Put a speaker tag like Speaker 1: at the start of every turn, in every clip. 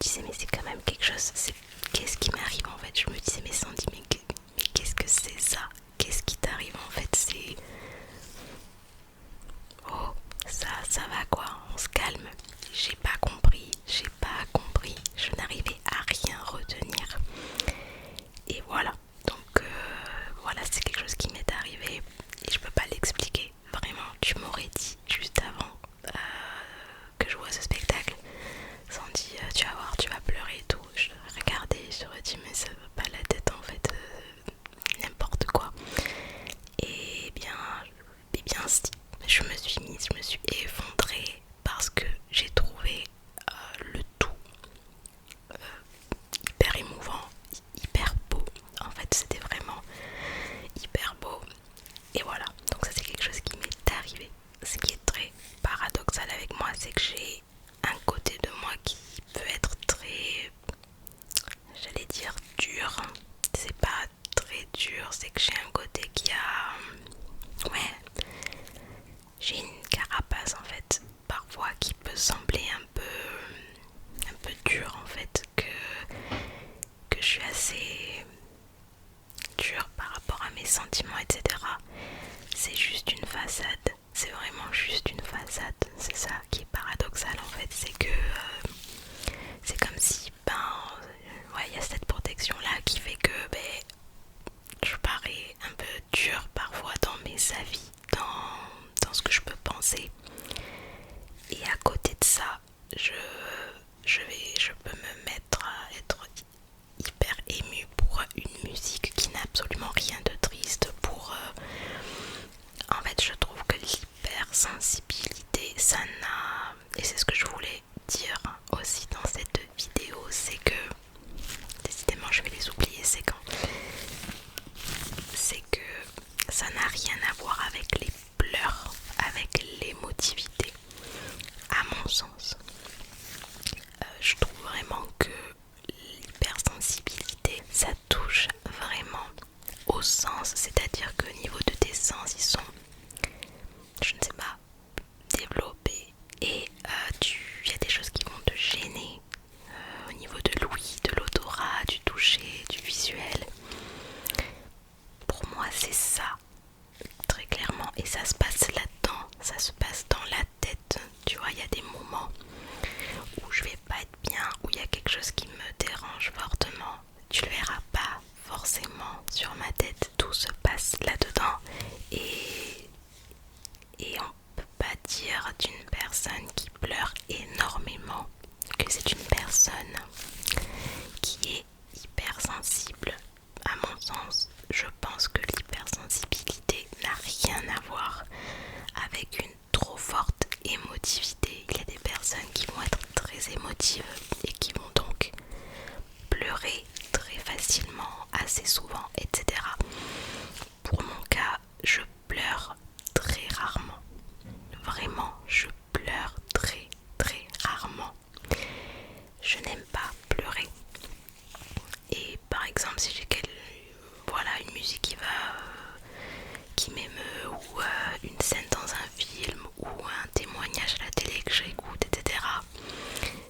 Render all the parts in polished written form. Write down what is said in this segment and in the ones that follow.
Speaker 1: disais mais c'est quand même quelque chose, qu'est-ce qui m'arrive en fait. Je me disais mais Sandy, mais qu'est-ce que c'est ça? Qu'est-ce qui t'arrive en fait? C'est... Oh, ça va quoi, on se calme. J'ai pas compris, je n'arrivais à rien retenir. Et voilà, donc voilà, c'est quelque chose qui m'est arrivé et je peux pas l'expliquer. Vraiment, tu m'aurais dit juste avant que je vois ce spectacle, Sandy, tu vas voir, tu vas pleurer et tout. Je regardais et je me dit mais ça va pas la tête en fait, n'importe quoi. Et bien si, je me suis effondrée parce que j'ai trouvé le tout hyper émouvant, hyper beau. En fait, c'était vraiment hyper beau. Et voilà, donc ça c'est quelque chose qui m'est arrivé. Ce qui est très paradoxal avec moi, c'est que j'ai un côté de moi qui peut être très, j'allais dire dur. C'est pas très dur, c'est que j'ai un côté qui a... Ouais, j'ai une carapace en fait, parfois qui peut sembler un peu dure en fait, que je suis assez dure par rapport à mes sentiments, etc. C'est juste une façade, c'est vraiment juste une façade. C'est ça qui est paradoxal en fait, c'est que c'est comme si ouais, il y a cette protection là qui fait que je parais un peu dure parfois dans mes avis, dans ce que je peux penser. Et à côté de ça, je peux me mettre à être hyper émue pour une musique qui n'a absolument rien de triste. En fait, je trouve que l'hypersensibilité, ça n'a... Et c'est ce que je voulais dire aussi dans cette vidéo, c'est que... Décidément, je vais les oublier, c'est que ça n'a rien à voir avec les pleurs, avec l'émotivité, à mon sens. Je trouve vraiment que l'hypersensibilité, ça touche vraiment au sens, c'est-à-dire qu'au niveau de tes sens, ils sont, je ne sais pas, développés et il y a des choses qui vont te gêner au niveau de l'ouïe, de l'odorat, du toucher, du visuel. Pour moi, c'est ça, très clairement, et ça se passe là-dedans, ça se passe dans la tête. Tu vois, il y a des moments où je vais pas être bien, où il y a quelque chose qui me dérange fortement. Tu le verras pas forcément sur ma tête, tout se passe là-dedans. Et on peut pas dire d'une personne qui pleure énormément que c'est une personne qui est hypersensible. À mon sens, je pense que l'hypersensibilité n'a rien à voir avec une trop forte émotivité. Il y a des personnes qui vont être très émotives et qui vont donc pleurer très facilement, assez souvent, etc. Pour mon cas, je pleure très rarement. Vraiment, je pleure très très rarement. Je n'aime pas pleurer. Et par exemple, si j'ai voilà, une musique qui m'émeut, ou une scène dans un film, ou un témoignage à la télé que j'écoute, etc.,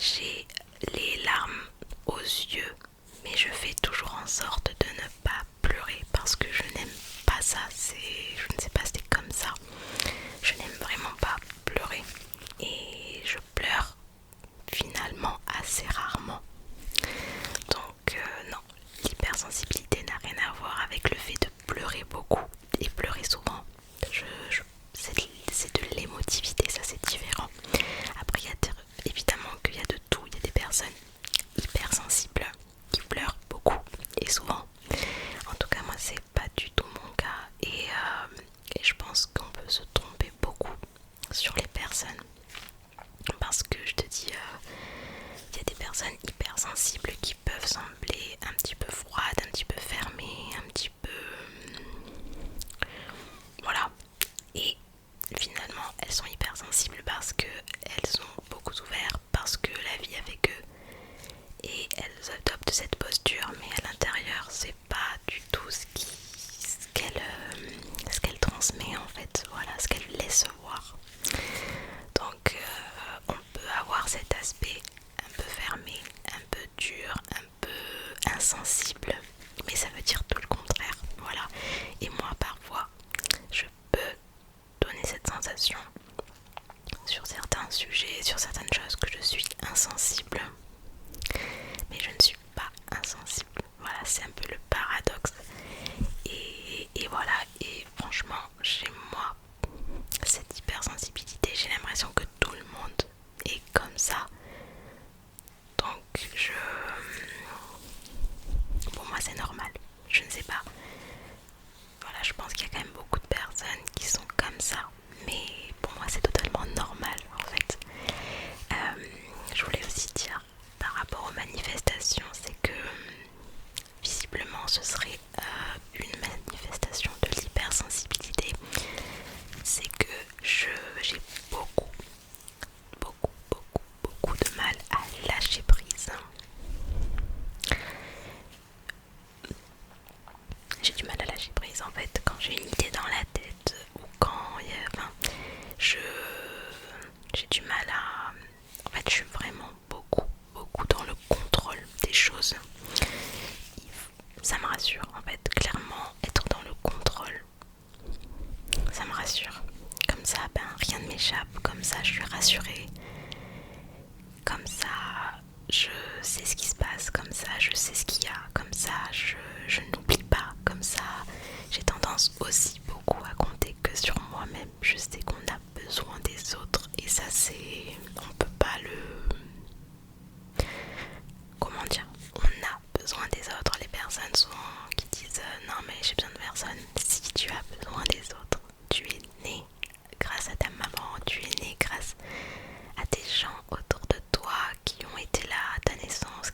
Speaker 1: j'ai les larmes aux yeux, mais je fais toujours en sorte de ne pas pleurer parce que je n'aime pas ça. Je ne sais pas, c'est comme ça. Je n'aime vraiment pas pleurer et je pleure finalement assez rarement. Donc non, l'hypersensibilité n'a rien à voir avec le fait de pleurer beaucoup et pleurer souvent. C'est de l'émotivité, ça c'est différent. Après, évidemment qu'il y a de tout. Il y a des personnes hypersensibles qui pleurent beaucoup et souvent. En tout cas, moi c'est pas du tout mon cas. Et je pense qu'on peut se tromper beaucoup sur les personnes. Parce que je te dis, il y a des personnes hypersensibles qui peuvent sembler un petit peu froides, un petit peu fermées, un petit peu... Voilà. Et finalement, elles sont hypersensibles parce qu'elles ont beaucoup souffert, parce que la vie a fait que... Et elles adoptent cette posture, mais à l'intérieur, c'est pas du tout ce qu'elle transmet en fait. Voilà, ce qu'elle laisse voir. Donc on peut avoir cet aspect un peu fermé, hypersensible, mais ça veut dire tout le contraire, voilà. Et moi parfois je peux donner cette sensation sur certains sujets, sur certaines choses, que je suis insensible, mais je ne suis pas insensible. Voilà, c'est un peu le paradoxe. Et voilà, et franchement, chez moi, cette hypersensibilité, j'ai l'impression que tout le monde est comme ça. Donc pour moi c'est normal, je ne sais pas. Voilà, je pense qu'il y a quand même beaucoup de personnes qui sont comme ça, mais pour moi c'est totalement normal en fait. Je voulais aussi dire par rapport aux manifestations, c'est que visiblement ce serait une manifestation de l'hypersensibilité. C'est que j'ai beaucoup de mal à lâcher prise. J'ai du mal à lâcher prise en fait quand j'ai une idée dans la tête ou quand j'ai du mal à... En fait, je suis vraiment beaucoup dans le contrôle des choses. Ça me rassure en fait, clairement, être dans le contrôle, ça me rassure. Comme ça, rien ne m'échappe, comme ça je suis rassurée. Comme ça, je sais ce qui se passe, comme ça je sais ce qu'il y a, comme ça je n'oublie pas, comme ça j'ai tendance aussi beaucoup à compter que sur moi-même. Je sais qu'on a besoin des autres et ça c'est... on peut pas le... comment dire, on a besoin des autres. Les personnes souvent qui disent non mais j'ai besoin de personne. Si tu as besoin des autres, tu es né grâce à ta maman, tu es né grâce à des gens autour de toi qui ont été là à ta naissance,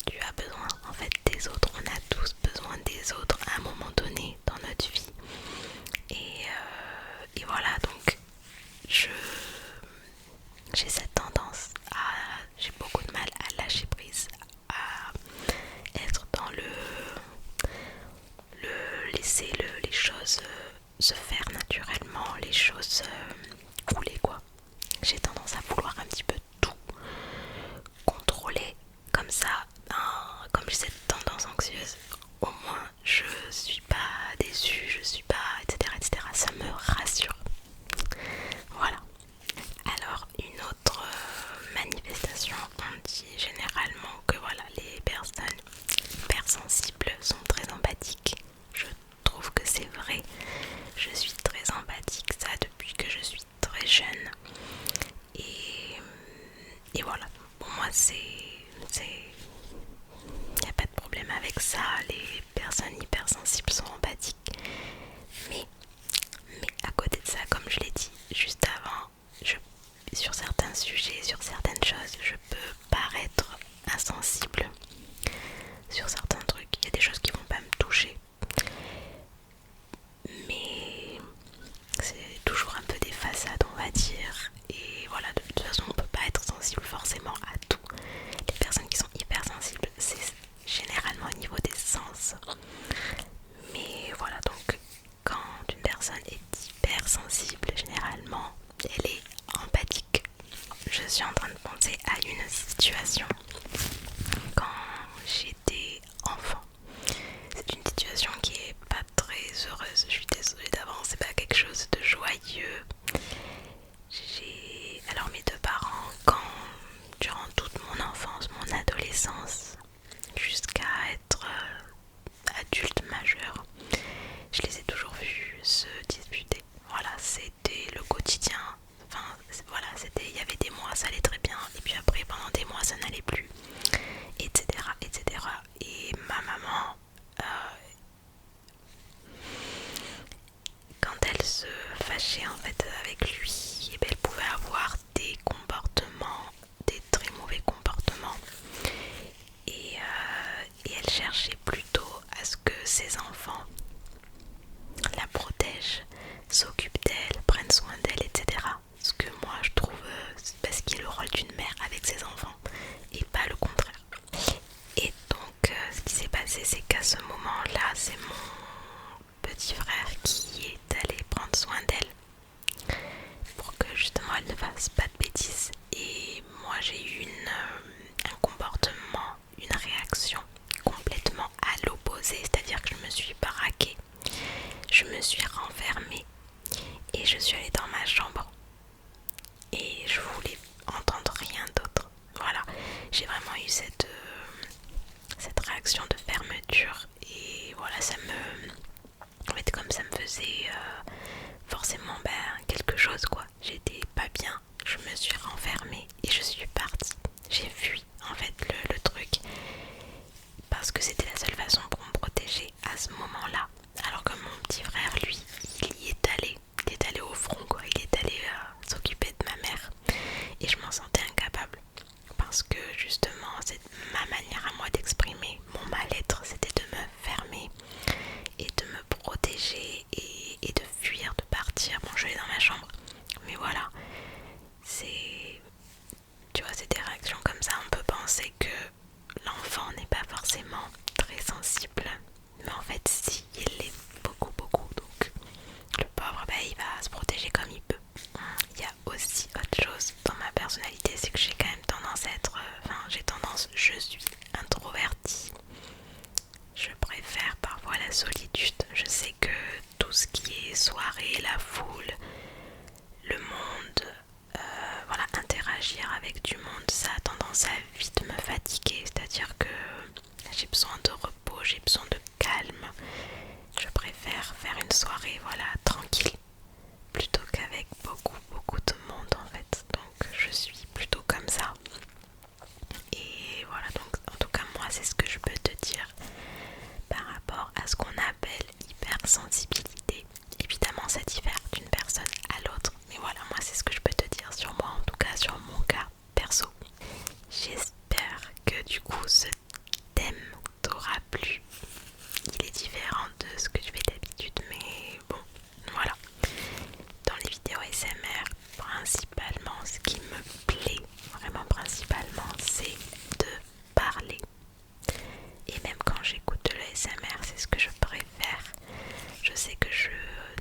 Speaker 1: tu as besoin en fait des autres. On a tous besoin des autres à un moment donné dans notre vie. Et voilà, donc j'ai cette tendance j'ai beaucoup de mal à lâcher prise, à être dans le laisser les choses se faire naturellement, les choses couler quoi. J'ai tendance à vouloir un petit peu tout contrôler comme ça. Comme j'ai cette tendance anxieuse, au moins je suis pas déçue, je suis pas etc. Ça me rassure. Voilà. Alors une autre manifestation, on dit généralement que voilà, les personnes hypersensibles sont très empathiques. Je trouve que c'est vrai. Je suis très empathique, ça depuis que je suis très jeune. Et voilà, pour moi il n'y a pas de problème avec ça. Les personnes hypersensibles sont empathiques. Mais à côté de ça, comme je l'ai dit juste avant, sur certains sujets, sur certaines choses, je peux paraître insensible. Sur certains trucs, il y a des choses qui vont pas me toucher. Mais c'est toujours un peu des façades, on va dire. Et voilà, de toute façon, on peut pas être sensible forcément à tout. Les personnes qui sont hypersensibles, c'est généralement au niveau des sens. Mais voilà, donc quand une personne est hypersensible, généralement, elle est empathique. Je suis en train de penser à une situation quand j'étais enfant. C'est une situation qui est pas très heureuse. Je suis désolée d'avance, c'est pas quelque chose de joyeux. Alors mes deux parents, durant toute mon enfance, mon adolescence, jusqu'à être adulte majeur, je les ai toujours vus se disputer. Voilà, c'était le quotidien. Enfin, voilà, il y avait des mois ça allait très bien, et puis après pendant des mois ça n'allait plus, etc. Et ma maman, quand elle se fâchait en fait avec lui, elle pouvait avoir des comportements, des très mauvais comportements. Et elle cherchait plutôt à ce que ses enfants la protègent, s'occupent d'elle, prennent soin d'elle, etc. Ce que moi je trouve, parce qu'il est le rôle d'une mère avec ses enfants et pas le contraire. Et donc ce qui s'est passé, c'est qu'à ce moment-là, c'est mon petit frère qui est allé prendre soin d'elle pour que justement elle ne fasse pas cette réaction de fermeture. Et voilà, en fait, comme ça me faisait forcément quelque chose quoi. J'étais pas bien, je me suis renfermée et je suis partie. J'ai fui en fait le truc parce que c'était la seule façon pour me protéger à ce moment-là. Alors que mon petit frère, lui, il y est allé. Il est allé au front quoi. Il est allé s'occuper de ma mère. Et je m'en sentais incapable. Parce que justement, c'est ma manière à moi d'exprimer mon mal-être, c'était de me fermer et de me protéger et de fuir, de partir. Bon, je vais dans ma chambre. Mais voilà, tu vois, c'est des réactions comme ça. On peut penser que l'enfant n'est pas forcément très sensible. Mais en fait, si, il l'est beaucoup, beaucoup. Donc, le pauvre, il va se protéger comme il peut. Il y a aussi autre chose dans ma personnalité, c'est que j'ai quand même tendance à être... je suis introvertie. Je préfère parfois la solitude. Je sais que tout ce qui est soirée, la foule, le monde, voilà, interagir avec du monde, ça a tendance à vite me fatiguer. C'est-à-dire que j'ai besoin de repos, j'ai besoin de calme. Je préfère faire une soirée, voilà, tranquille, plutôt qu'avec beaucoup, beaucoup de monde en fait. Donc je suis plutôt comme ça. Et voilà, donc en tout cas moi c'est ce que je peux te dire par rapport à ce qu'on appelle hypersensibilité. Évidemment ça diffère d'une personne à l'autre, mais voilà, moi c'est ce que je peux te dire sur moi, en tout cas sur mon cas perso. J'espère que du coup ce thème t'aura plu. Il est différent de ce que je fais d'habitude, mais bon, voilà. Dans les vidéos ASMR, principalement ce qui me plaît, vraiment principalement, c'est de parler. Et même quand j'écoute de l'ASMR, c'est ce que je préfère. Je sais que je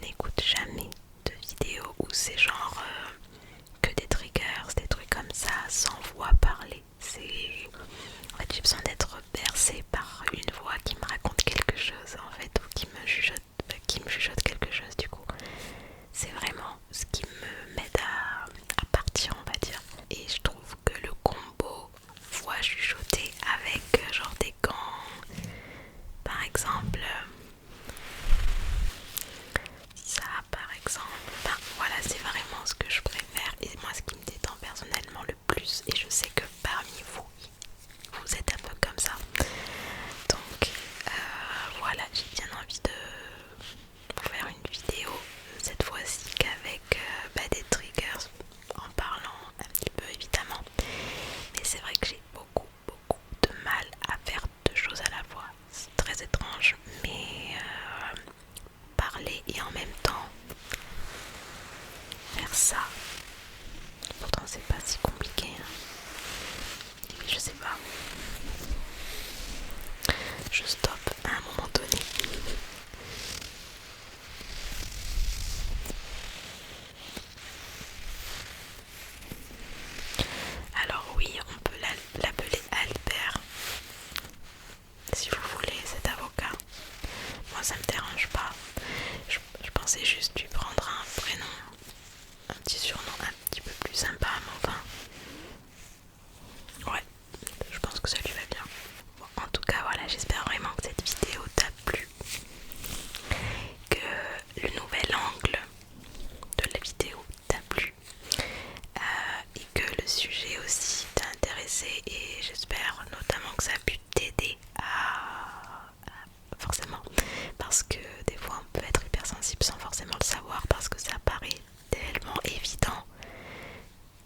Speaker 1: n'écoute jamais de vidéos où c'est genre que des triggers, des trucs comme ça, sans voix parler. En fait, j'ai besoin d'être bercée par une voix qui me raconte quelque chose, en fait, ou qui me chuchote quelque chose, du coup. C'est vraiment ce qui m'aide à partir, on va dire. Et je trouve que le combo voix chuchotée avec genre des gants, par exemple, ça par exemple, voilà, c'est vraiment ce que je préfère et moi ce qui me détend personnellement le plus. Et je sais que parmi vous, vous êtes un peu comme ça. Donc voilà, j'ai bien envie de vous faire une vidéo cette fois-ci qu'avec des triggers, en parlant un petit peu évidemment. Mais c'est vrai que j'ai beaucoup de mal à faire deux choses à la fois. C'est très étrange, mais parler et en même temps faire ça, pourtant c'est pas si compliqué, hein. Mais je sais pas, je stoppe à un moment donné. Alors oui, on peut l'appeler Albert si vous voulez, cet avocat. Moi ça me dérange pas. Je pensais juste lui prendre un prénom, un petit surnom un petit peu plus sympa, mais enfin, ouais, je pense que ça lui va bien. Bon, en tout cas voilà, j'espère vraiment que cette vidéo t'a plu, que le nouvel angle de la vidéo t'a plu, et que le sujet aussi t'a intéressé, et j'espère notamment que ça a pu t'aider forcément, parce que des fois on peut être hypersensible sans forcément le savoir, parce que ça paraît tellement évident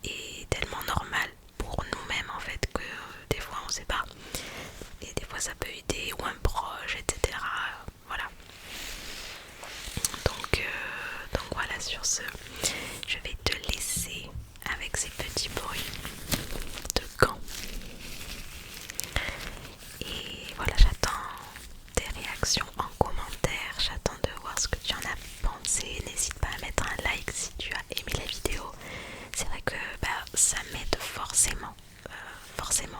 Speaker 1: et tellement normal pour nous-mêmes en fait, que des fois on sait pas, et des fois ça peut aider, ou un proche, etc. Voilà. Donc voilà, sur ce, je vais te laisser avec ces petits bruits de gants. Et voilà, j'attends tes réactions en commentaire, j'attends de voir ce que tu en as pensé. N'hésite pas à mettre un like si tu as aimé la vidéo. C'est vrai que ça m'aide forcément, forcément.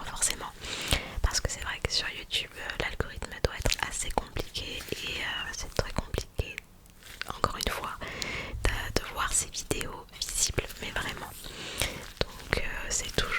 Speaker 1: Parce que c'est vrai que sur YouTube, l'algorithme doit être assez compliqué, et c'est très compliqué, encore une fois, de voir ces vidéos visibles, mais vraiment. Donc c'est toujours